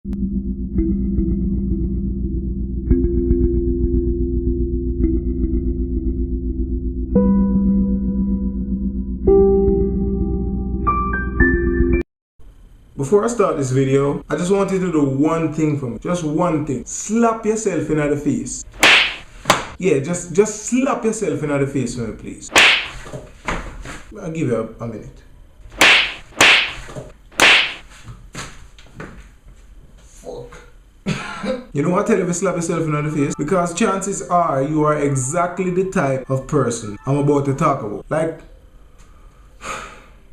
Before I start this video, I just want you to do one thing for me. Just one thing. Slap yourself in the face. Yeah, just slap yourself in the face for me, please. I'll give you a minute. Fuck. You know what I tell you if you slap yourself in the face? Because chances are you are exactly the type of person I'm about to talk about. Like,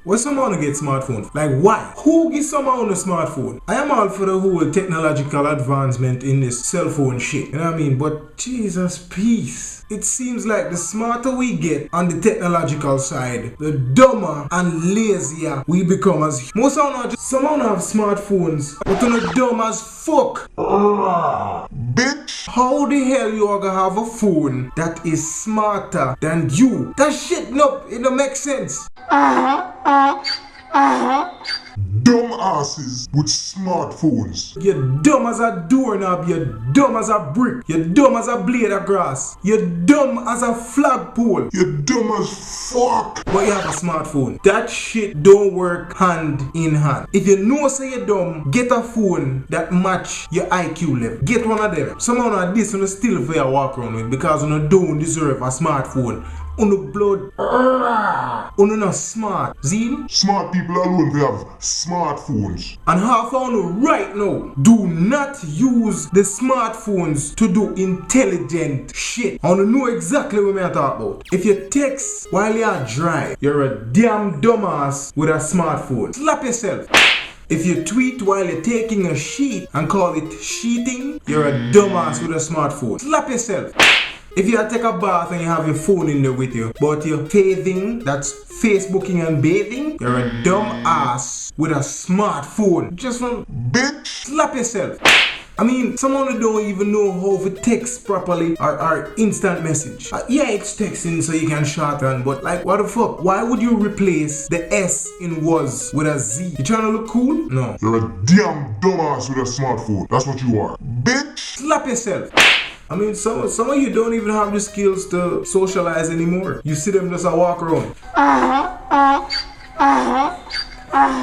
why someone to get smartphone? Like, why? Who gives someone a smartphone? I am all for the whole technological advancement in this cell phone shit. You know what I mean? But Jesus, peace. It seems like the smarter we get on the technological side, the dumber and lazier we become as most of them someone have smartphones, but they're dumb as fuck. Bitch, how the hell you are gonna have a phone that is smarter than you? That shit, no, it don't make sense. Dumb asses with smartphones. You're dumb as a doorknob, you're dumb as a brick, you're dumb as a blade of grass, you're dumb as a flagpole. You're dumb as fuck. But you have a smartphone. That shit don't work hand in hand. If you know say you're dumb, get a phone that match your IQ level. Get one of them. Someone like this on still for you walk around with because you don't deserve a smartphone. On the blood, on not smart, Zine? Smart people alone they have smartphones. And half on right now, do not use the smartphones to do intelligent shit. I wanna know exactly what I'm talking about. If you text while you drive, you're a damn dumbass with a smartphone. Slap yourself. If you tweet while you're taking a shit and call it cheating, you're a dumbass with a smartphone. Slap yourself. If you take a bath and you have your phone in there with you, but you're bathing, that's Facebooking and bathing, you're a dumb ass with a smartphone. Just from Bitch, slap yourself. I mean, someone who don't even know how to text properly or instant message. Yeah, it's texting so you can shorten, but like, what the fuck? Why would you replace the S in was with a Z? You trying to look cool? No. you're a damn dumbass with a smartphone. That's what you are. Bitch, Slap yourself. I mean, some of you don't even have the skills to socialize anymore. You see them just a walk around.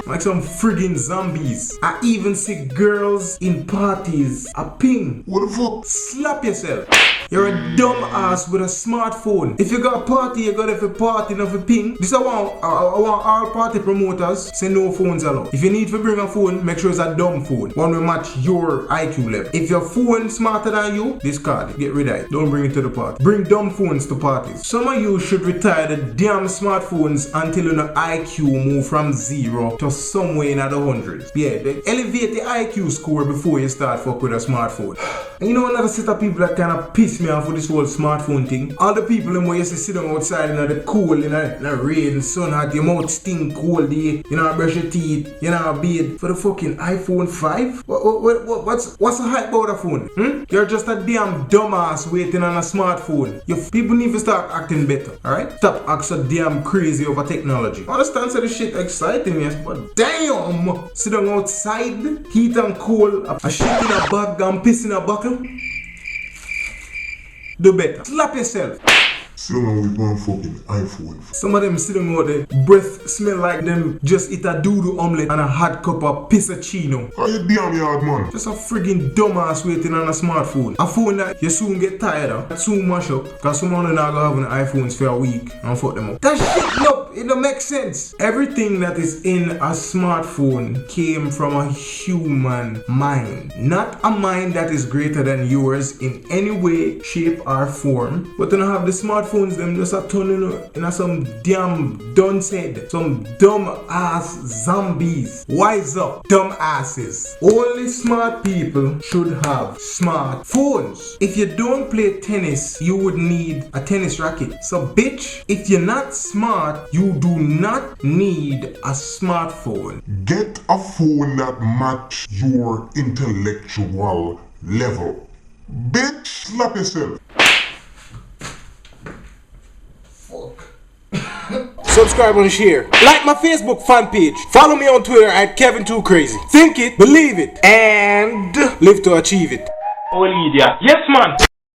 Like some friggin' zombies. I even see girls in parties. A ping. what the fuck? Slap yourself. You're a dumb ass with a smartphone. If you got a party, you got a party, not a ping. This I want all party promoters say no phones allowed. If you need to bring a phone, make sure it's a dumb phone. One will match your IQ level. If your phone smarter than you, discard it. Get rid of it. Don't bring it to the party. Bring dumb phones to parties. Some of you should retire the damn smartphones until your IQ move from 0 to somewhere in the hundreds. Yeah, they elevate the IQ score before you start fuck with a smartphone. And you know another set of people that kind of piss me off with this whole smartphone thing? All the people who used to sit down outside in the cold, in the rain, and sun hot, your mouth stink cold, you know, brush your teeth, you know, bathe for the fucking iPhone 5? What's the hype about a phone? You're just a damn dumbass waiting on a smartphone. People need to start acting better, alright? Stop acting so damn crazy over technology. I understand so this shit exciting, yes, but damn! Sit down outside, heat and cold, a shit in a bag and piss in a bucket. Do better. Slap yourself. Sit down with one fucking iPhone. Some of them sitting out there, breath smell like them just eat a doodle omelette and a hot cup of pizzacino. Are you damn yard, man? Just a friggin' dumbass waiting on a smartphone. A phone that you soon get tired of, soon mash up, cause someone not gonna have iPhones for a week and fuck them up. That shit, no, it don't make sense. Everything that is in a smartphone came from a human mind. Not a mind that is greater than yours in any way, shape, or form. But to have the smartphones, them just a turn in some damn dunce head. Some dumb ass zombies. Wise up, dumb asses. Only smart people should have smartphones. If you don't play tennis, you would need a tennis racket. So bitch, if you're not smart, you do not need a smartphone. Get a phone that match your intellectual level. Bitch, slap yourself. Fuck. subscribe and share. Like my Facebook fan page. Follow me on Twitter at Kevin2Crazy. Think it, believe it, and live to achieve it. Oh, idiot. Yes, man.